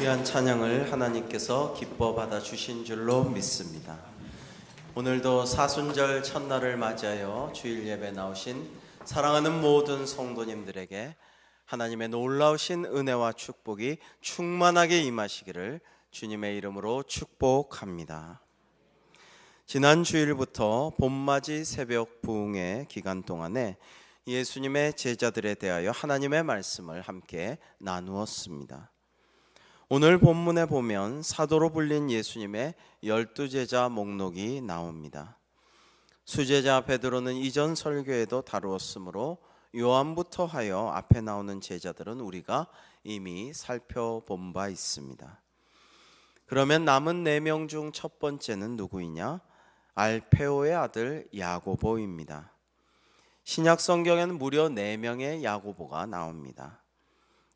귀한 찬양을 하나님께서 기뻐 받아주신 줄로 믿습니다. 오늘도 사순절 첫날을 맞이하여 주일 예배 나오신 사랑하는 모든 성도님들에게 하나님의 놀라우신 은혜와 축복이 충만하게 임하시기를 주님의 이름으로 축복합니다. 지난 주일부터 봄맞이 새벽 부흥의 기간 동안에 예수님의 제자들에 대하여 하나님의 말씀을 함께 나누었습니다. 오늘 본문에 보면 사도로 불린 예수님의 12제자 목록이 나옵니다. 수제자 베드로는 이전 설교에도 다루었으므로 요한부터 하여 앞에 나오는 제자들은 우리가 이미 살펴본 바 있습니다. 그러면 남은 4명 중 첫 번째는 누구이냐? 알페오의 아들 야고보입니다. 신약 성경에는 무려 4명의 야고보가 나옵니다.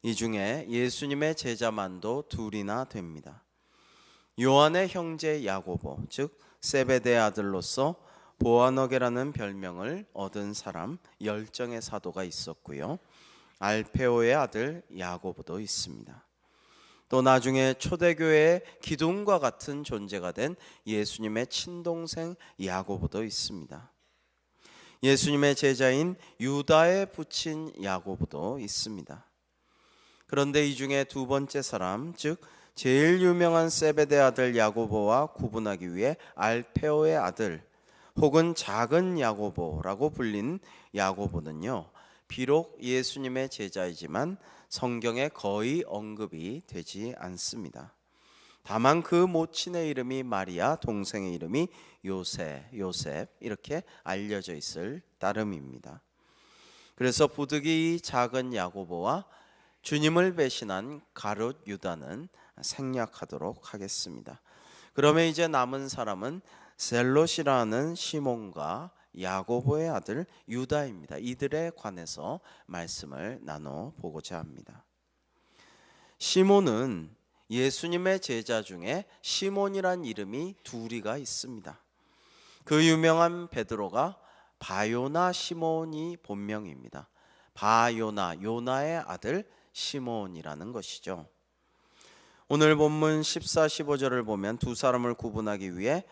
이 중에 예수님의 제자만도 2이나 됩니다. 요한의 형제 야고보, 즉 세베대의 아들로서 보아너게라는 별명을 얻은 사람 열정의 사도가 있었고요. 알페오의 아들 야고보도 있습니다. 또 나중에 초대교회의 기둥과 같은 존재가 된 예수님의 친동생 야고보도 있습니다. 예수님의 제자인 유다의 부친 야고보도 있습니다. 그런데 이 중에 두 번째 사람, 즉 제일 유명한 세베대 아들 야고보와 구분하기 위해 알페오의 아들 혹은 작은 야고보라고 불린 야고보는요, 비록 예수님의 제자이지만 성경에 거의 언급이 되지 않습니다. 다만 그 모친의 이름이 마리아, 동생의 이름이 요셉 이렇게 알려져 있을 따름입니다. 그래서 부득이 작은 야고보와 주님을 배신한 가룟 유다는 생략하도록 하겠습니다. 그러면 이제 남은 사람은 셀롯이라는 시몬과 야고보의 아들 유다입니다. 이들에 관해서 말씀을 나눠보고자 합니다. 시몬은 예수님의 제자 중에 시몬이란 이름이 2가 있습니다. 그 유명한 베드로가 바요나 시몬이 본명입니다. 바요나, 요나의 아들 시몬이라는 것이죠. 오늘 본문 14, 15절을 보면 두 사람을 구분하기 위해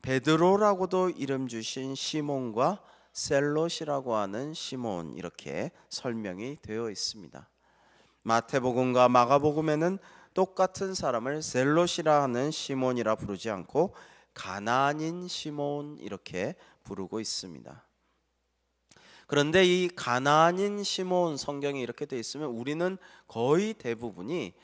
베드로라고도 이름 주신 시몬과 셀롯이라고 하는 시몬 이렇게 설명이 되어 있습니다. 마태복음과 마가복음에는 똑같은 사람을 셀롯이라 하는 시몬이라 부르지 않고 가나안인 시몬 이렇게 부르고 있습니다. 그런데 이 가나안인 시몬 성경에 이렇게 되어 있으면 우리는 거의 대부분이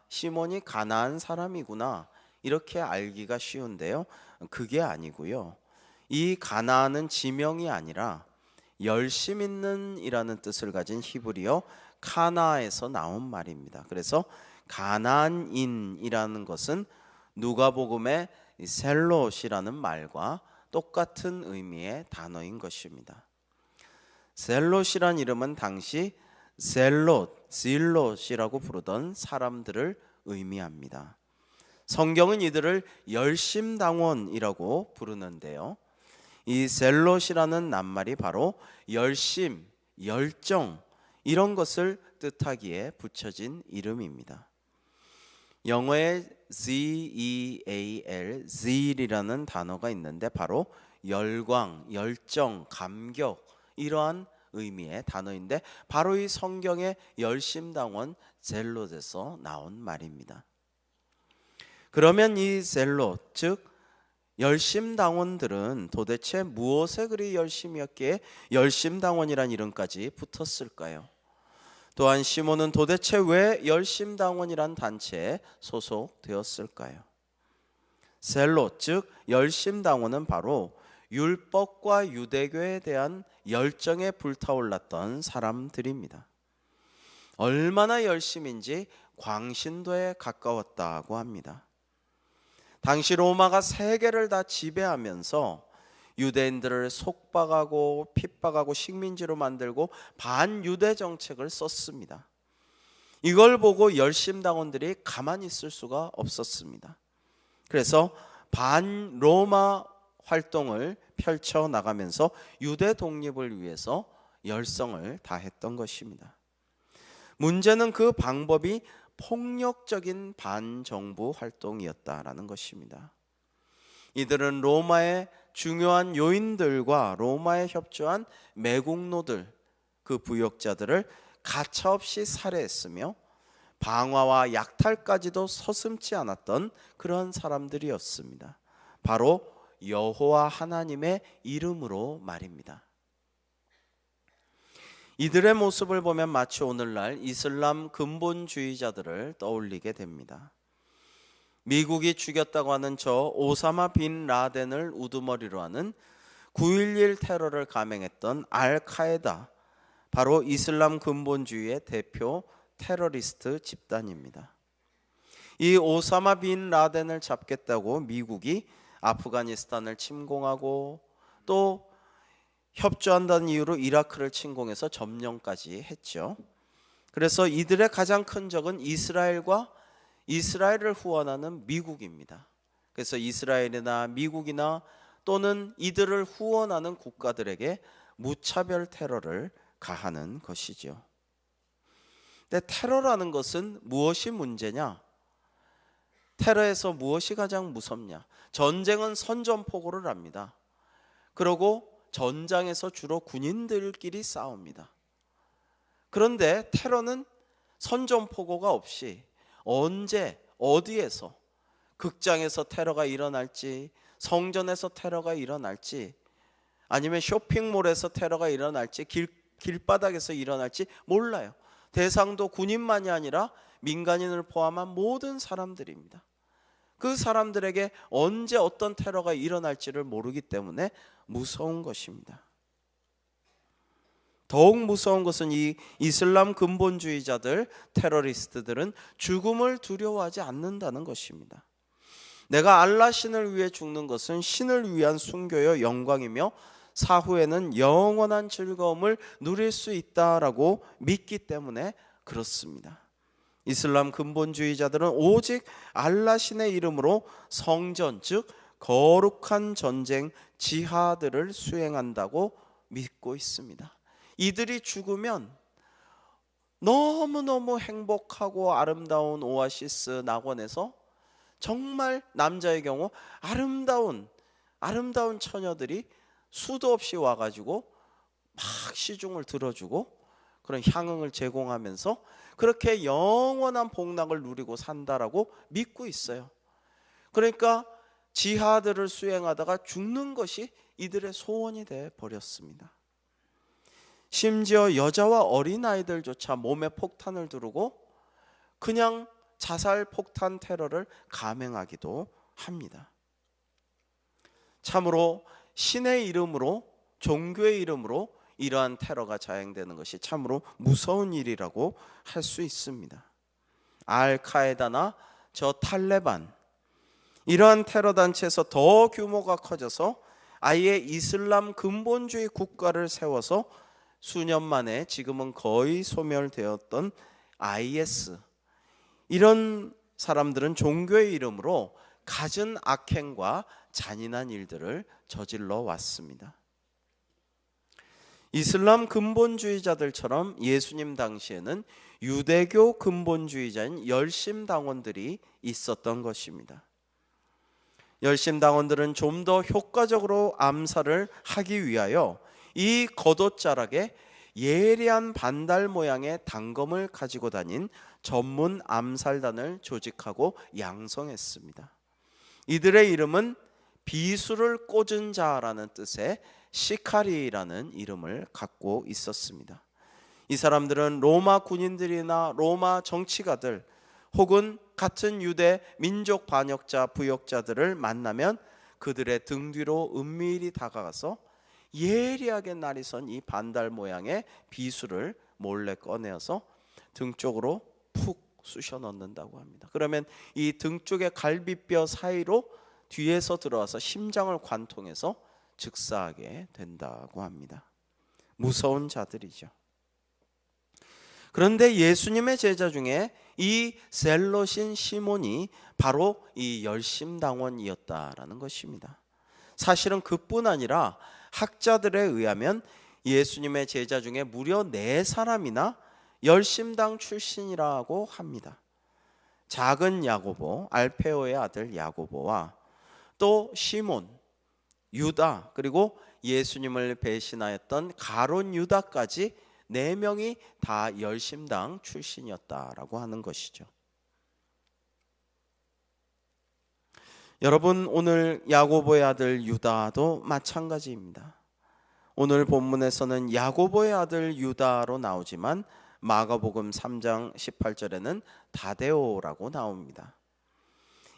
시몬이 가나안 사람이구나 이렇게 알기가 쉬운데요, 그게 아니고요. 이 가나안은 지명이 아니라 열심 있는 이라는 뜻을 가진 히브리어 카나에서 나온 말입니다. 그래서 가나안인이라는 것은 누가복음의 셀롯이라는 말과 똑같은 의미의 단어인 것입니다. 셀롯이란 이름은 당시 질롯이라고 부르던 사람들을 의미합니다. 성경은 이들을 열심당원이라고 부르는데요, 이 셀롯이라는 낱말이 바로 열심, 열정 이런 것을 뜻하기에 붙여진 이름입니다. 영어에 zeal, zeal이라는 단어가 있는데 바로 열광, 열정, 감격 이러한 의미의 단어인데 바로 이 성경의 열심당원 젤롯에서 나온 말입니다. 그러면 이 젤롯, 즉 열심당원들은 도대체 무엇에 그리 열심이었기에 열심당원이란 이름까지 붙었을까요? 또한 시몬은 도대체 왜 열심당원이란 단체에 소속되었을까요? 젤롯, 즉 열심당원은 바로 율법과 유대교에 대한 열정에 불타올랐던 사람들입니다. 얼마나 열심인지 광신도에 가까웠다고 합니다. 당시 로마가 세계를 다 지배하면서 유대인들을 속박하고 핍박하고 식민지로 만들고 반유대 정책을 썼습니다. 이걸 보고 열심당원들이 가만히 있을 수가 없었습니다. 그래서 반로마 활동을 펼쳐나가면서 유대 독립을 위해서 열성을 다했던 것입니다. 문제는 그 방법이 폭력적인 반정부 활동이었다라는 것입니다. 이들은 로마의 중요한 요인들과 로마에 협조한 매국노들, 그 부역자들을 가차없이 살해했으며 방화와 약탈까지도 서슴지 않았던 그런 사람들이었습니다. 바로 여호와 하나님의 이름으로 말입니다. 이들의 모습을 보면 마치 오늘날 이슬람 근본주의자들을 떠올리게 됩니다. 미국이 죽였다고 하는 저 오사마 빈 라덴을 우두머리로 하는 9.11 테러를 감행했던 알카에다, 바로 이슬람 근본주의의 대표 테러리스트 집단입니다. 이 오사마 빈 라덴을 잡겠다고 미국이 아프가니스탄을 침공하고 또 협조한다는 이유로 이라크를 침공해서 점령까지 했죠. 그래서 이들의 가장 큰 적은 이스라엘과 이스라엘을 후원하는 미국입니다. 그래서 이스라엘이나 미국이나 또는 이들을 후원하는 국가들에게 무차별 테러를 가하는 것이죠. 근데 테러라는 것은 무엇이 문제냐? 테러에서 무엇이 가장 무섭냐? 전쟁은 선전포고를 합니다. 그리고 전장에서 주로 군인들끼리 싸웁니다. 그런데 테러는 선전포고가 없이 언제 어디에서, 극장에서 테러가 일어날지, 성전에서 테러가 일어날지, 아니면 쇼핑몰에서 테러가 일어날지, 길바닥에서 일어날지 몰라요. 대상도 군인만이 아니라 민간인을 포함한 모든 사람들입니다. 그 사람들에게 언제 어떤 테러가 일어날지를 모르기 때문에 무서운 것입니다. 더욱 무서운 것은 이 이슬람 근본주의자들, 테러리스트들은 죽음을 두려워하지 않는다는 것입니다. 내가 알라 신을 위해 죽는 것은 신을 위한 순교여 영광이며 사후에는 영원한 즐거움을 누릴 수 있다라고 믿기 때문에 그렇습니다. 이슬람 근본주의자들은 오직 알라 신의 이름으로 성전, 즉 거룩한 전쟁 지하드를 수행한다고 믿고 있습니다. 이들이 죽으면 너무너무 행복하고 아름다운 오아시스 낙원에서 정말 남자의 경우 아름다운 처녀들이 수도 없이 와가지고 막 시중을 들어주고 그런 향응을 제공하면서 그렇게 영원한 복락을 누리고 산다라고 믿고 있어요. 그러니까 지하드를 수행하다가 죽는 것이 이들의 소원이 돼 버렸습니다. 심지어 여자와 어린아이들조차 몸에 폭탄을 두르고 그냥 자살 폭탄 테러를 감행하기도 합니다. 참으로 신의 이름으로, 종교의 이름으로 이러한 테러가 자행되는 것이 참으로 무서운 일이라고 할 수 있습니다. 알카에다나 저 탈레반, 이러한 테러 단체에서 더 규모가 커져서 아예 이슬람 근본주의 국가를 세워서 수년 만에 지금은 거의 소멸되었던 IS, 이런 사람들은 종교의 이름으로 갖은 악행과 잔인한 일들을 저질러 왔습니다. 이슬람 근본주의자들처럼 예수님 당시에는 유대교 근본주의자인 열심당원들이 있었던 것입니다. 열심당원들은 좀 더 효과적으로 암살을 하기 위하여 이 겉옷자락에 예리한 반달 모양의 단검을 가지고 다닌 전문 암살단을 조직하고 양성했습니다. 이들의 이름은 비수를 꽂은 자라는 뜻의 시카리라는 이름을 갖고 있었습니다. 이 사람들은 로마 군인들이나 로마 정치가들 혹은 같은 유대 민족 반역자 부역자들을 만나면 그들의 등 뒤로 은밀히 다가가서 예리하게 날이 선 이 반달 모양의 비수를 몰래 꺼내어서 등 쪽으로 푹 쑤셔 넣는다고 합니다. 그러면 이 등 쪽의 갈비뼈 사이로 뒤에서 들어와서 심장을 관통해서 즉사하게 된다고 합니다. 무서운 자들이죠. 그런데 예수님의 제자 중에 이 셀롯인 시몬이 바로 이 열심당원이었다라는 것입니다. 사실은 그뿐 아니라 학자들에 의하면 예수님의 제자 중에 무려 4사람이나 열심당 출신이라고 합니다. 작은 야고보, 알페오의 아들 야고보와 또 시몬, 유다, 그리고 예수님을 배신하였던 가룟 유다까지 4명이 다 열심당 출신이었다라고 하는 것이죠. 여러분, 오늘 야고보의 아들 유다도 마찬가지입니다. 오늘 본문에서는 야고보의 아들 유다로 나오지만 마가복음 3장 18절에는 다데오라고 나옵니다.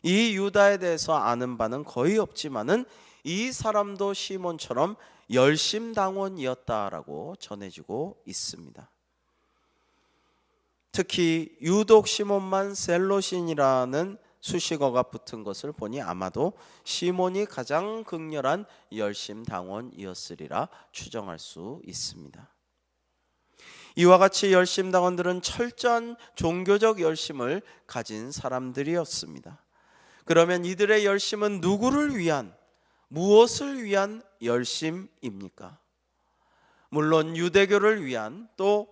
이 유다에 대해서 아는 바는 거의 없지만은 이 사람도 시몬처럼 열심당원이었다라고 전해지고 있습니다. 특히 유독 시몬만 셀로신이라는 수식어가 붙은 것을 보니 아마도 시몬이 가장 극렬한 열심당원이었으리라 추정할 수 있습니다. 이와 같이 열심당원들은 철저한 종교적 열심을 가진 사람들이었습니다. 그러면 이들의 열심은 누구를 위한, 무엇을 위한 열심입니까? 물론 유대교를 위한, 또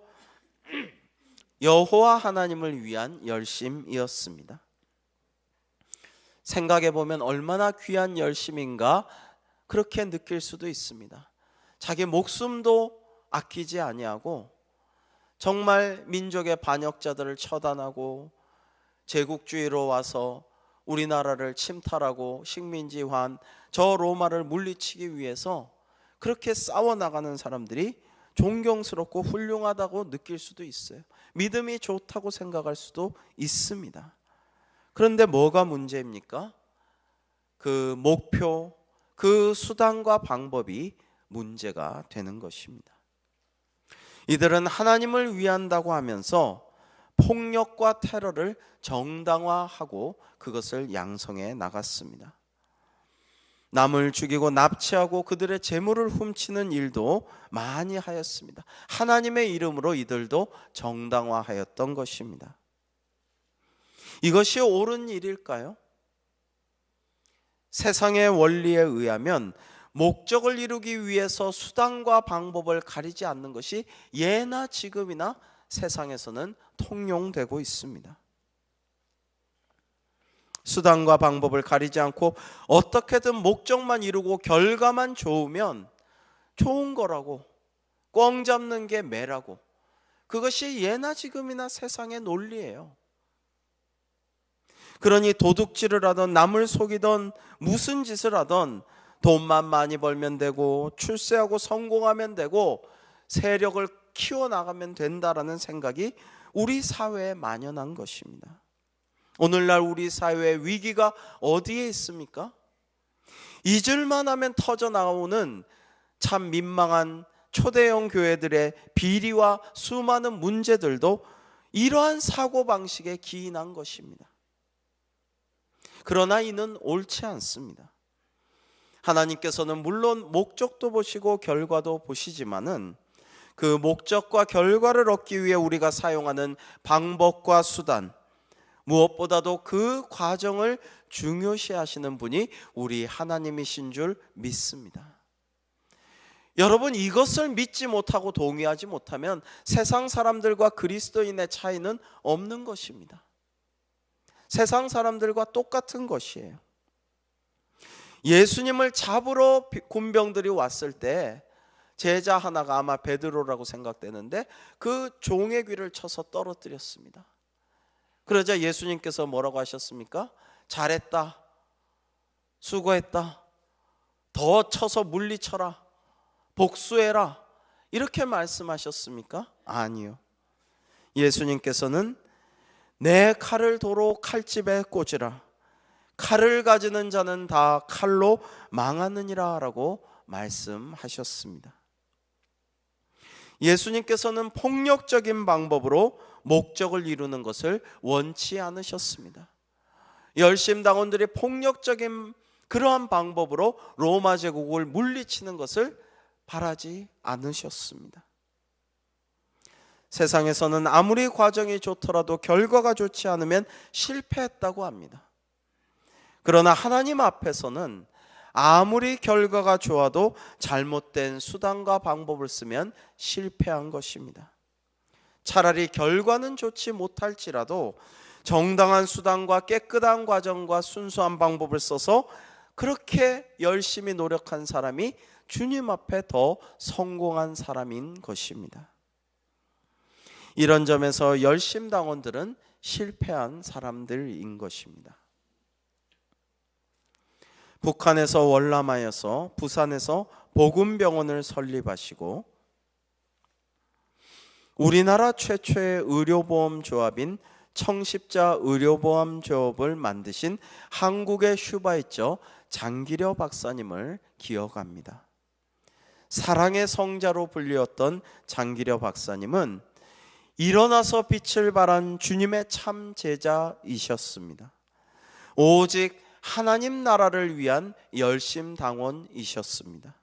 여호와 하나님을 위한 열심이었습니다. 생각해 보면 얼마나 귀한 열심인가 그렇게 느낄 수도 있습니다. 자기 목숨도 아끼지 아니하고 정말 민족의 반역자들을 처단하고 제국주의로 와서 우리나라를 침탈하고 식민지화한 저 로마를 물리치기 위해서 그렇게 싸워나가는 사람들이 존경스럽고 훌륭하다고 느낄 수도 있어요. 믿음이 좋다고 생각할 수도 있습니다. 그런데 뭐가 문제입니까? 그 목표, 그 수단과 방법이 문제가 되는 것입니다. 이들은 하나님을 위한다고 하면서 폭력과 테러를 정당화하고 그것을 양성해 나갔습니다. 남을 죽이고 납치하고 그들의 재물을 훔치는 일도 많이 하였습니다. 하나님의 이름으로 이들도 정당화하였던 것입니다. 이것이 옳은 일일까요? 세상의 원리에 의하면 목적을 이루기 위해서 수단과 방법을 가리지 않는 것이 예나 지금이나 세상에서는 통용되고 있습니다. 수단과 방법을 가리지 않고 어떻게든 목적만 이루고 결과만 좋으면 좋은 거라고, 꽝 잡는 게 매라고, 그것이 예나 지금이나 세상의 논리예요. 그러니 도둑질을 하던, 남을 속이던, 무슨 짓을 하던 돈만 많이 벌면 되고 출세하고 성공하면 되고 세력을 키워나가면 된다라는 생각이 우리 사회에 만연한 것입니다. 오늘날 우리 사회의 위기가 어디에 있습니까? 잊을만 하면 터져나오는 참 민망한 초대형 교회들의 비리와 수많은 문제들도 이러한 사고방식에 기인한 것입니다. 그러나 이는 옳지 않습니다. 하나님께서는 물론 목적도 보시고 결과도 보시지만은 그 목적과 결과를 얻기 위해 우리가 사용하는 방법과 수단, 무엇보다도 그 과정을 중요시 하시는 분이 우리 하나님이신 줄 믿습니다. 여러분, 이것을 믿지 못하고 동의하지 못하면 세상 사람들과 그리스도인의 차이는 없는 것입니다. 세상 사람들과 똑같은 것이에요. 예수님을 잡으러 군병들이 왔을 때 제자 하나가 아마 베드로라고 생각되는데 그 종의 귀를 쳐서 떨어뜨렸습니다. 그러자 예수님께서 뭐라고 하셨습니까? 잘했다, 수고했다, 더 쳐서 물리쳐라, 복수해라, 이렇게 말씀하셨습니까? 아니요. 예수님께서는 내 칼을 도로 칼집에 꽂으라, 칼을 가지는 자는 다 칼로 망하느니라 라고 말씀하셨습니다. 예수님께서는 폭력적인 방법으로 목적을 이루는 것을 원치 않으셨습니다. 열심당원들이 폭력적인 그러한 방법으로 로마 제국을 물리치는 것을 바라지 않으셨습니다. 세상에서는 아무리 과정이 좋더라도 결과가 좋지 않으면 실패했다고 합니다. 그러나 하나님 앞에서는 아무리 결과가 좋아도 잘못된 수단과 방법을 쓰면 실패한 것입니다. 차라리 결과는 좋지 못할지라도 정당한 수단과 깨끗한 과정과 순수한 방법을 써서 그렇게 열심히 노력한 사람이 주님 앞에 더 성공한 사람인 것입니다. 이런 점에서 열심당원들은 실패한 사람들인 것입니다. 북한에서 월남하여서 부산에서 복음병원을 설립하시고 우리나라 최초의 의료보험조합인 청십자 의료보험조합을 만드신 한국의 슈바이처 장기려 박사님을 기억합니다. 사랑의 성자로 불리웠던 장기려 박사님은 일어나서 빛을 발한 주님의 참 제자이셨습니다. 오직 하나님 나라를 위한 열심당원이셨습니다.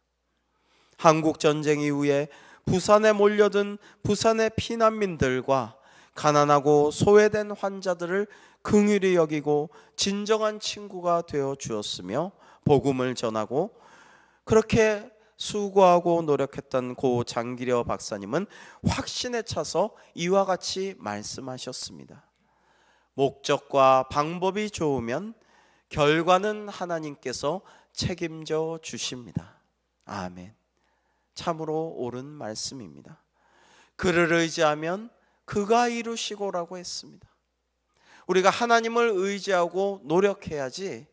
한국전쟁 이후에 부산에 몰려든 부산의 피난민들과 가난하고 소외된 환자들을 긍휼히 여기고 진정한 친구가 되어 주었으며 복음을 전하고 그렇게 수고하고 노력했던 고 장기려 박사님은 확신에 차서 이와 같이 말씀하셨습니다. 목적과 방법이 좋으면 결과는 하나님께서 책임져 주십니다. 아멘. 참으로 옳은 말씀입니다. 그를 의지하면 그가 이루시고라고 했습니다. 우리가 하나님을 의지하고 노력해야지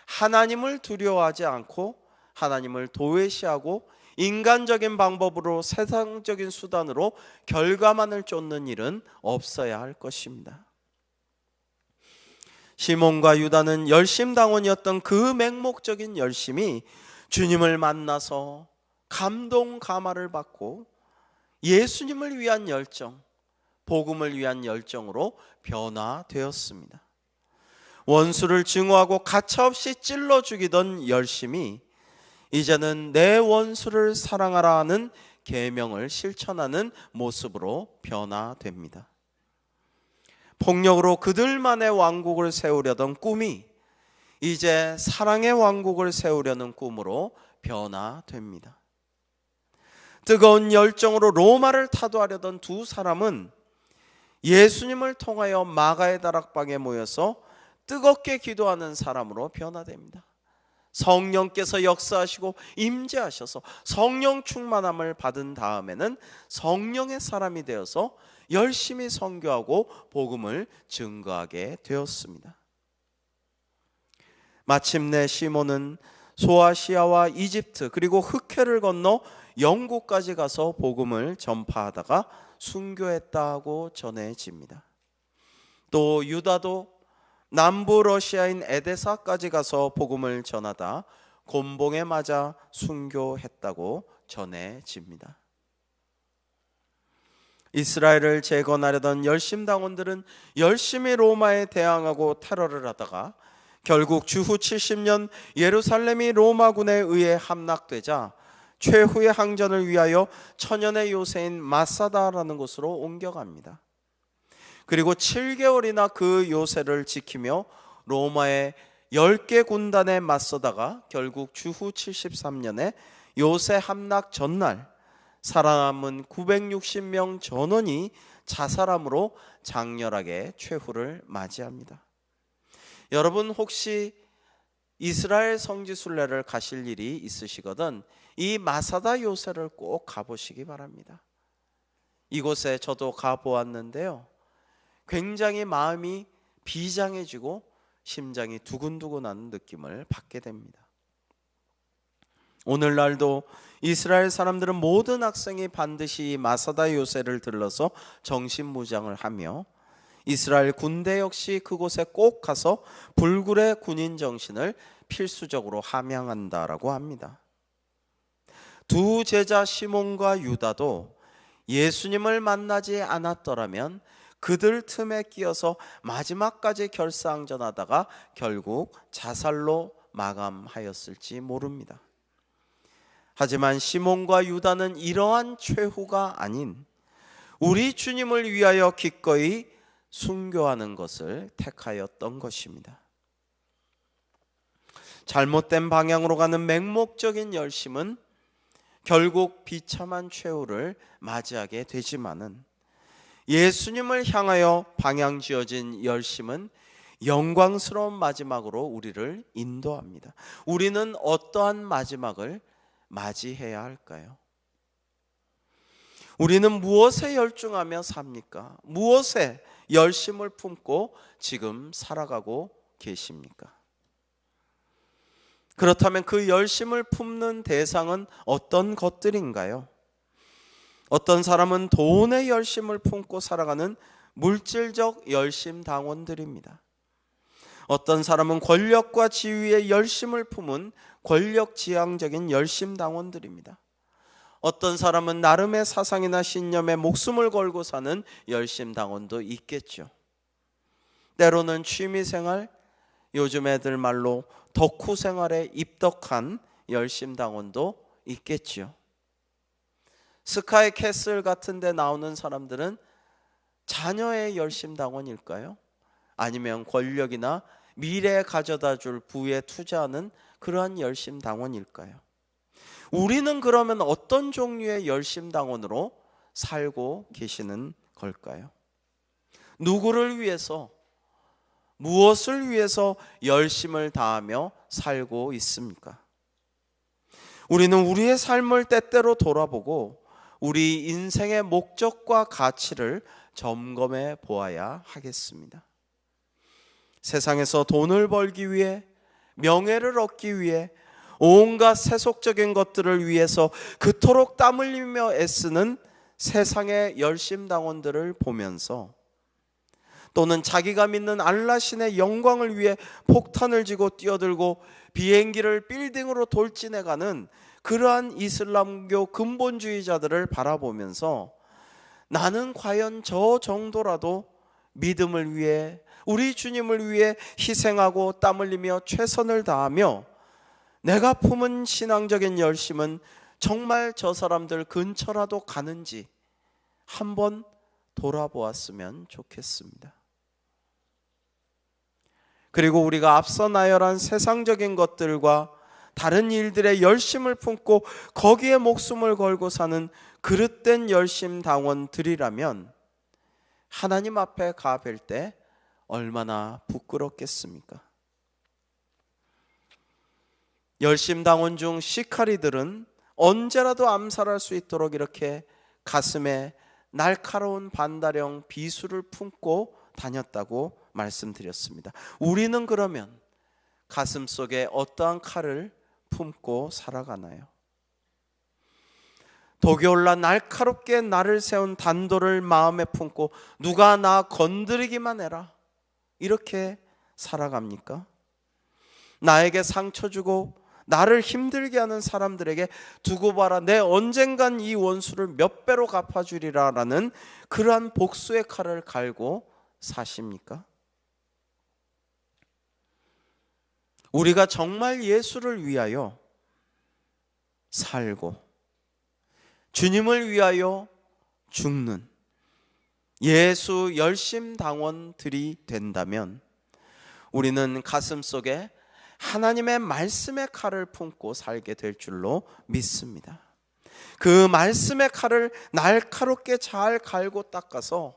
하나님을 두려워하지 않고 하나님을 도외시하고 인간적인 방법으로 세상적인 수단으로 결과만을 쫓는 일은 없어야 할 것입니다. 시몬과 유다는 열심당원이었던 그 맹목적인 열심이 주님을 만나서 감동 감화를 받고 예수님을 위한 열정, 복음을 위한 열정으로 변화되었습니다. 원수를 증오하고 가차없이 찔러 죽이던 열심이 이제는 내 원수를 사랑하라 하는 계명을 실천하는 모습으로 변화됩니다. 폭력으로 그들만의 왕국을 세우려던 꿈이 이제 사랑의 왕국을 세우려는 꿈으로 변화됩니다. 뜨거운 열정으로 로마를 타도하려던 두 사람은 예수님을 통하여 마가의 다락방에 모여서 뜨겁게 기도하는 사람으로 변화됩니다. 성령께서 역사하시고 임재하셔서 성령 충만함을 받은 다음에는 성령의 사람이 되어서 열심히 선교하고 복음을 증거하게 되었습니다. 마침내 시몬은 소아시아와 이집트 그리고 흑해를 건너 영국까지 가서 복음을 전파하다가 순교했다고 전해집니다. 또 유다도 남부 러시아인 에데사까지 가서 복음을 전하다 곤봉에 맞아 순교했다고 전해집니다. 이스라엘을 재건하려던 열심당원들은 열심히 로마에 대항하고 테러를 하다가 결국 주후 70년 예루살렘이 로마군에 의해 함락되자 최후의 항전을 위하여 천연의 요새인 마사다라는 곳으로 옮겨갑니다. 그리고 7개월이나 그 요새를 지키며 로마의 10개 군단에 맞서다가 결국 주후 73년에 요새 함락 전날 살아남은 960명 전원이 자살함으로 장렬하게 최후를 맞이합니다. 여러분 혹시 이스라엘 성지순례를 가실 일이 있으시거든 이 마사다 요새를 꼭 가보시기 바랍니다. 이곳에 저도 가보았는데요, 굉장히 마음이 비장해지고 심장이 두근두근하는 느낌을 받게 됩니다. 오늘날도 이스라엘 사람들은 모든 학생이 반드시 마사다 요새를 들러서 정신무장을 하며 이스라엘 군대 역시 그곳에 꼭 가서 불굴의 군인 정신을 필수적으로 함양한다라고 합니다. 두 제자 시몬과 유다도 예수님을 만나지 않았더라면 그들 틈에 끼어서 마지막까지 결사항전하다가 결국 자살로 마감하였을지 모릅니다. 하지만 시몬과 유다는 이러한 최후가 아닌 우리 주님을 위하여 기꺼이 순교하는 것을 택하였던 것입니다. 잘못된 방향으로 가는 맹목적인 열심은 결국 비참한 최후를 맞이하게 되지만은 예수님을 향하여 방향 지어진 열심은 영광스러운 마지막으로 우리를 인도합니다. 우리는 어떠한 마지막을 맞이해야 할까요? 우리는 무엇에 열중하며 삽니까? 무엇에 열심을 품고 지금 살아가고 계십니까? 그렇다면 그 열심을 품는 대상은 어떤 것들인가요? 어떤 사람은 돈의 열심을 품고 살아가는 물질적 열심당원들입니다. 어떤 사람은 권력과 지위의 열심을 품은 권력지향적인 열심당원들입니다. 어떤 사람은 나름의 사상이나 신념에 목숨을 걸고 사는 열심당원도 있겠죠. 때로는 취미생활, 요즘 애들 말로 덕후 생활에 입덕한 열심당원도 있겠죠. 스카이 캐슬 같은 데 나오는 사람들은 자녀의 열심당원일까요? 아니면 권력이나 미래에 가져다 줄 부에 투자하는 그러한 열심당원일까요? 우리는 그러면 어떤 종류의 열심당원으로 살고 계시는 걸까요? 누구를 위해서, 무엇을 위해서 열심을 다하며 살고 있습니까? 우리는 우리의 삶을 때때로 돌아보고 우리 인생의 목적과 가치를 점검해 보아야 하겠습니다. 세상에서 돈을 벌기 위해, 명예를 얻기 위해, 온갖 세속적인 것들을 위해서 그토록 땀 흘리며 애쓰는 세상의 열심당원들을 보면서, 또는 자기가 믿는 알라신의 영광을 위해 폭탄을 쥐고 뛰어들고 비행기를 빌딩으로 돌진해가는 그러한 이슬람교 근본주의자들을 바라보면서, 나는 과연 저 정도라도 믿음을 위해, 우리 주님을 위해 희생하고 땀 흘리며 최선을 다하며 내가 품은 신앙적인 열심은 정말 저 사람들 근처라도 가는지 한번 돌아보았으면 좋겠습니다. 그리고 우리가 앞서 나열한 세상적인 것들과 다른 일들의 열심을 품고 거기에 목숨을 걸고 사는 그릇된 열심당원들이라면 하나님 앞에 가뵐 때 얼마나 부끄럽겠습니까? 열심당원 중 시카리들은 언제라도 암살할 수 있도록 이렇게 가슴에 날카로운 반달형 비수를 품고 다녔다고 말씀드렸습니다. 우리는 그러면 가슴 속에 어떠한 칼을 품고 살아가나요? 독이 올라 날카롭게 나를 세운 단도를 마음에 품고 누가 나 건드리기만 해라, 이렇게 살아갑니까? 나에게 상처 주고 나를 힘들게 하는 사람들에게 두고 봐라, 내 언젠간 이 원수를 몇 배로 갚아주리라 라는 그러한 복수의 칼을 갈고 사십니까? 우리가 정말 예수를 위하여 살고 주님을 위하여 죽는 예수 열심당원들이 된다면 우리는 가슴 속에 하나님의 말씀의 칼을 품고 살게 될 줄로 믿습니다. 그 말씀의 칼을 날카롭게 잘 갈고 닦아서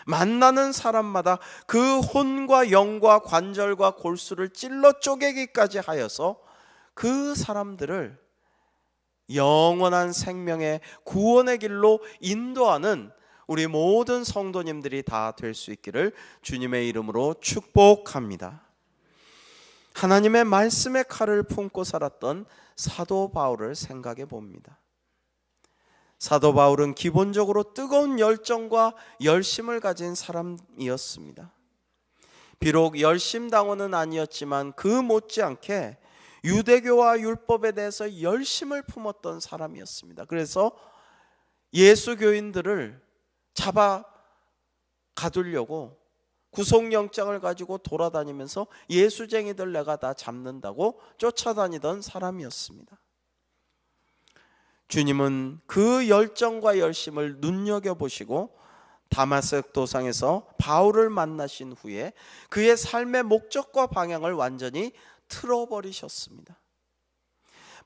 만나는 사람마다 그 혼과 영과 관절과 골수를 찔러 쪼개기까지 하여서 그 사람들을 영원한 생명의 구원의 길로 인도하는 우리 모든 성도님들이 다 될 수 있기를 주님의 이름으로 축복합니다. 하나님의 말씀의 칼을 품고 살았던 사도 바울을 생각해 봅니다. 사도 바울은 기본적으로 뜨거운 열정과 열심을 가진 사람이었습니다. 비록 열심당원은 아니었지만 그 못지않게 유대교와 율법에 대해서 열심을 품었던 사람이었습니다. 그래서 예수교인들을 잡아 가두려고 구속영장을 가지고 돌아다니면서 예수쟁이들 내가 다 잡는다고 쫓아다니던 사람이었습니다. 주님은 그 열정과 열심을 눈여겨보시고 다마스크 도상에서 바울을 만나신 후에 그의 삶의 목적과 방향을 완전히 틀어버리셨습니다.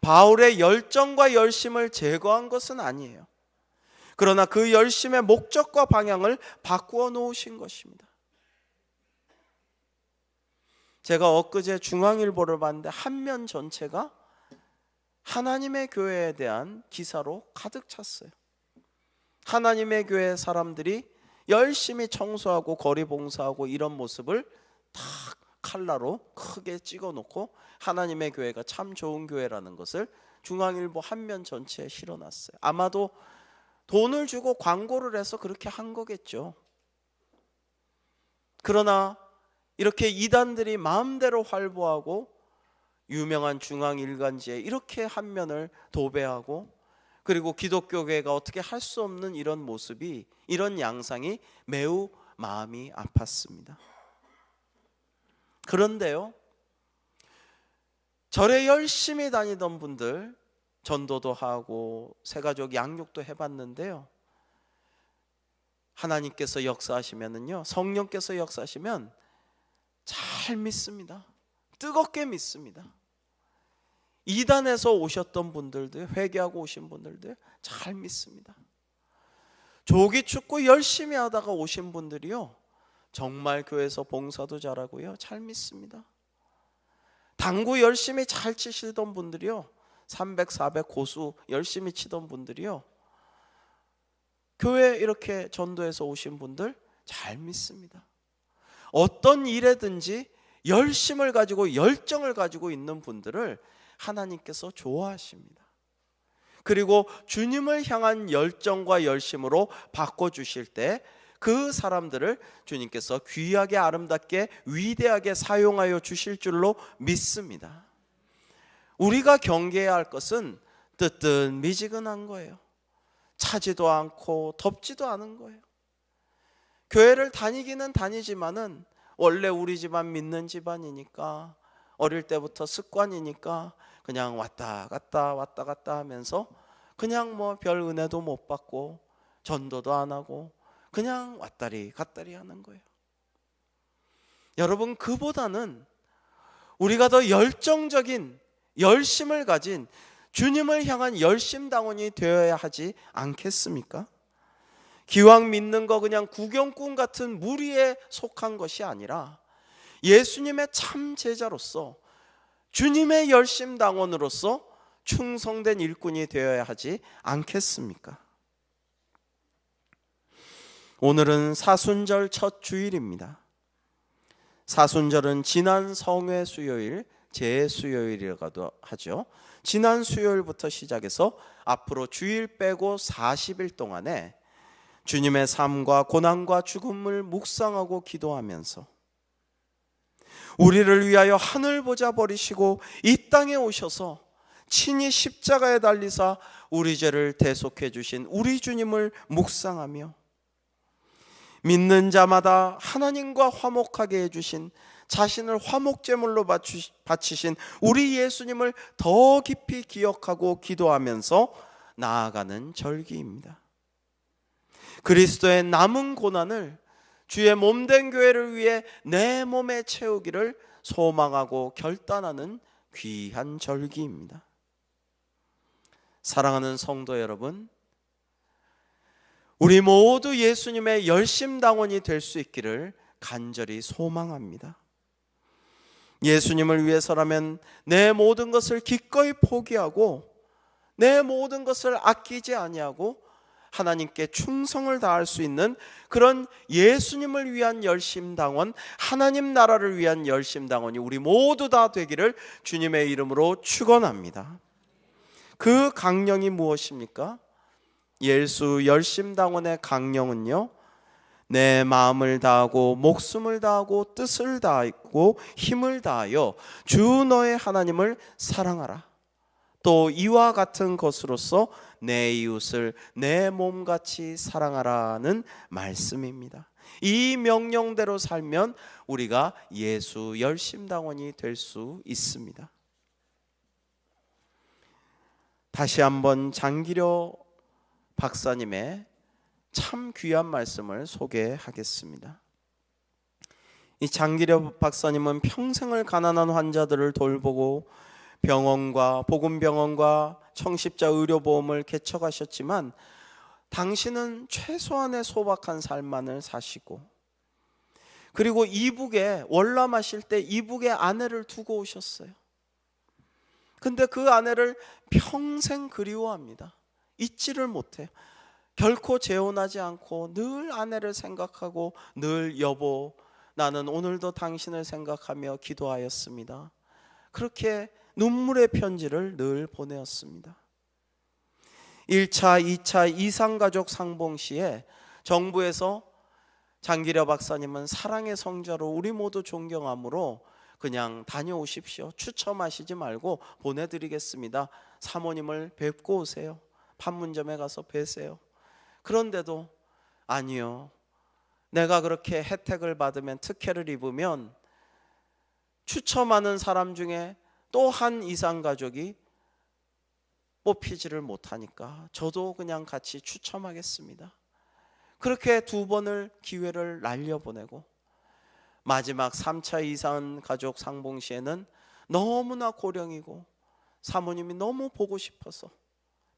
바울의 열정과 열심을 제거한 것은 아니에요. 그러나 그 열심의 목적과 방향을 바꾸어 놓으신 것입니다. 제가 엊그제 중앙일보를 봤는데 한 면 전체가 하나님의 교회에 대한 기사로 가득 찼어요. 하나님의 교회 사람들이 열심히 청소하고 거리 봉사하고 이런 모습을 다 칼라로 크게 찍어놓고 하나님의 교회가 참 좋은 교회라는 것을 중앙일보 한 면 전체에 실어놨어요. 아마도 돈을 주고 광고를 해서 그렇게 한 거겠죠. 그러나 이렇게 이단들이 마음대로 활보하고 유명한 중앙일간지에 이렇게 한 면을 도배하고, 그리고 기독교계가 어떻게 할 수 없는 이런 모습이, 이런 양상이 매우 마음이 아팠습니다. 그런데요, 절에 열심히 다니던 분들, 전도도 하고 새가족 양육도 해봤는데요, 하나님께서 역사하시면은요, 성령께서 역사하시면 잘 믿습니다. 뜨겁게 믿습니다. 이단에서 오셨던 분들도, 회개하고 오신 분들도 잘 믿습니다. 조기 축구 열심히 하다가 오신 분들이요, 정말 교회에서 봉사도 잘하고요, 잘 믿습니다. 당구 열심히 잘 치시던 분들이요, 300, 400 고수 열심히 치던 분들이요, 교회 이렇게 전도해서 오신 분들 잘 믿습니다. 어떤 일에든지 열심을 가지고 열정을 가지고 있는 분들을 하나님께서 좋아하십니다. 그리고 주님을 향한 열정과 열심으로 바꿔주실 때 그 사람들을 주님께서 귀하게, 아름답게, 위대하게 사용하여 주실 줄로 믿습니다. 우리가 경계해야 할 것은 뜨뜻미지근한 거예요. 차지도 않고 덥지도 않은 거예요. 교회를 다니기는 다니지만은 원래 우리 집안 믿는 집안이니까, 어릴 때부터 습관이니까 그냥 왔다 갔다 하면서 그냥 뭐 별 은혜도 못 받고 전도도 안 하고 그냥 왔다리 갔다리 하는 거예요. 여러분, 그보다는 우리가 더 열정적인 열심을 가진 주님을 향한 열심당원이 되어야 하지 않겠습니까? 기왕 믿는 거 그냥 구경꾼 같은 무리에 속한 것이 아니라 예수님의 참 제자로서, 주님의 열심당원으로서 충성된 일꾼이 되어야 하지 않겠습니까? 오늘은 사순절 첫 주일입니다. 사순절은 지난 성회 수요일, 제수요일이라고도 하죠. 지난 수요일부터 시작해서 앞으로 주일 빼고 40일 동안에 주님의 삶과 고난과 죽음을 묵상하고 기도하면서 우리를 위하여 하늘 보좌 버리시고 이 땅에 오셔서 친히 십자가에 달리사 우리 죄를 대속해 주신 우리 주님을 묵상하며, 믿는 자마다 하나님과 화목하게 해주신, 자신을 화목제물로 바치신 우리 예수님을 더 깊이 기억하고 기도하면서 나아가는 절기입니다. 그리스도의 남은 고난을 주의 몸된 교회를 위해 내 몸에 채우기를 소망하고 결단하는 귀한 절기입니다. 사랑하는 성도 여러분, 우리 모두 예수님의 열심당원이 될 수 있기를 간절히 소망합니다. 예수님을 위해서라면 내 모든 것을 기꺼이 포기하고 내 모든 것을 아끼지 아니하고 하나님께 충성을 다할 수 있는 그런 예수님을 위한 열심당원, 하나님 나라를 위한 열심당원이 우리 모두 다 되기를 주님의 이름으로 축원합니다. 그 강령이 무엇입니까? 예수 열심당원의 강령은요, 내 마음을 다하고 목숨을 다하고 뜻을 다하고 힘을 다하여 주 너의 하나님을 사랑하라. 또 이와 같은 것으로서 내 이웃을 내 몸같이 사랑하라는 말씀입니다. 이 명령대로 살면 우리가 예수 열심당원이 될 수 있습니다. 다시 한번 장기려 박사님의 참 귀한 말씀을 소개하겠습니다. 이 장기려 박사님은 평생을 가난한 환자들을 돌보고 병원과 보건병원과 청십자 의료보험을 개척하셨지만 당신은 최소한의 소박한 삶만을 사시고, 그리고 이북에 월남하실 때 이북에 아내를 두고 오셨어요. 근데 그 아내를 평생 그리워합니다. 잊지를 못해요. 결코 재혼하지 않고 늘 아내를 생각하고 늘 여보, 나는 오늘도 당신을 생각하며 기도하였습니다. 그렇게 눈물의 편지를 늘 보내었습니다. 1차, 2차 이산가족 상봉 시에 정부에서 장기려 박사님은 사랑의 성자로 우리 모두 존경함으로 그냥 다녀오십시오, 추첨하시지 말고 보내드리겠습니다, 사모님을 뵙고 오세요, 판문점에 가서 뵈세요. 그런데도 아니요, 내가 그렇게 혜택을 받으면, 특혜를 입으면 추첨하는 사람 중에 또 한 이산가족이 뽑히지를 못하니까 저도 그냥 같이 추첨하겠습니다. 그렇게 2번을 기회를 날려보내고 마지막 3차 이산가족 상봉 시에는 너무나 고령이고 사모님이 너무 보고 싶어서,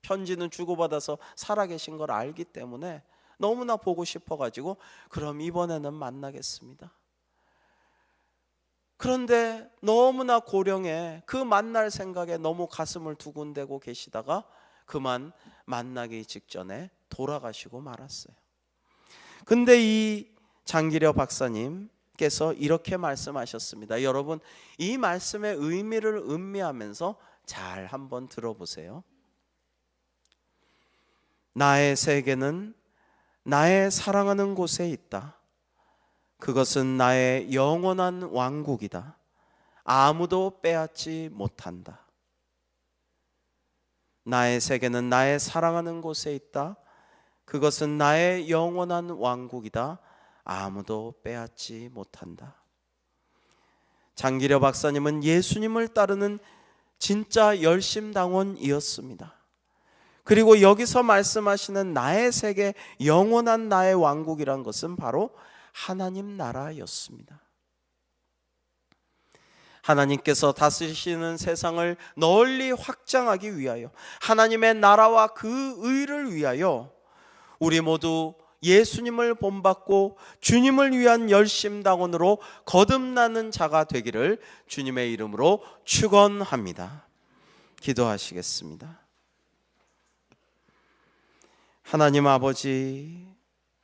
편지는 주고받아서 살아계신 걸 알기 때문에 너무나 보고 싶어가지고 그럼 이번에는 만나겠습니다. 그런데 너무나 고령에 그 만날 생각에 너무 가슴을 두근대고 계시다가 그만 만나기 직전에 돌아가시고 말았어요. 근데 이 장기려 박사님께서 이렇게 말씀하셨습니다. 여러분, 이 말씀의 의미를 음미하면서 잘 한번 들어보세요. 나의 세계는 나의 사랑하는 곳에 있다. 그것은 나의 영원한 왕국이다. 아무도 빼앗지 못한다. 나의 세계는 나의 사랑하는 곳에 있다. 그것은 나의 영원한 왕국이다. 아무도 빼앗지 못한다. 장기려 박사님은 예수님을 따르는 진짜 열심당원이었습니다. 그리고 여기서 말씀하시는 나의 세계, 영원한 나의 왕국이란 것은 바로 하나님 나라였습니다. 하나님께서 다스리시는 세상을 널리 확장하기 위하여, 하나님의 나라와 그 의를 위하여 우리 모두 예수님을 본받고 주님을 위한 열심당원으로 거듭나는 자가 되기를 주님의 이름으로 축원합니다. 기도하시겠습니다. 하나님 아버지,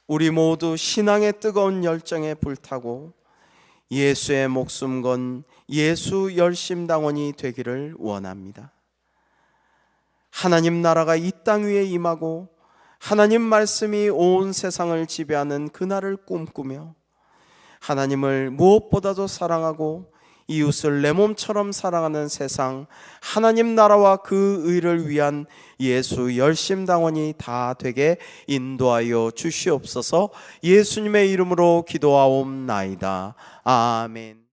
우리 모두 신앙의 뜨거운 열정에 불타고 예수의 목숨 건 예수 열심당원이 되기를 원합니다. 하나님 나라가 이 땅 위에 임하고 하나님 말씀이 온 세상을 지배하는 그날을 꿈꾸며 하나님을 무엇보다도 사랑하고 이웃을 내 몸처럼 사랑하는 세상, 하나님 나라와 그 의를 위한 예수 열심당원이 다 되게 인도하여 주시옵소서. 예수님의 이름으로 기도하옵나이다. 아멘.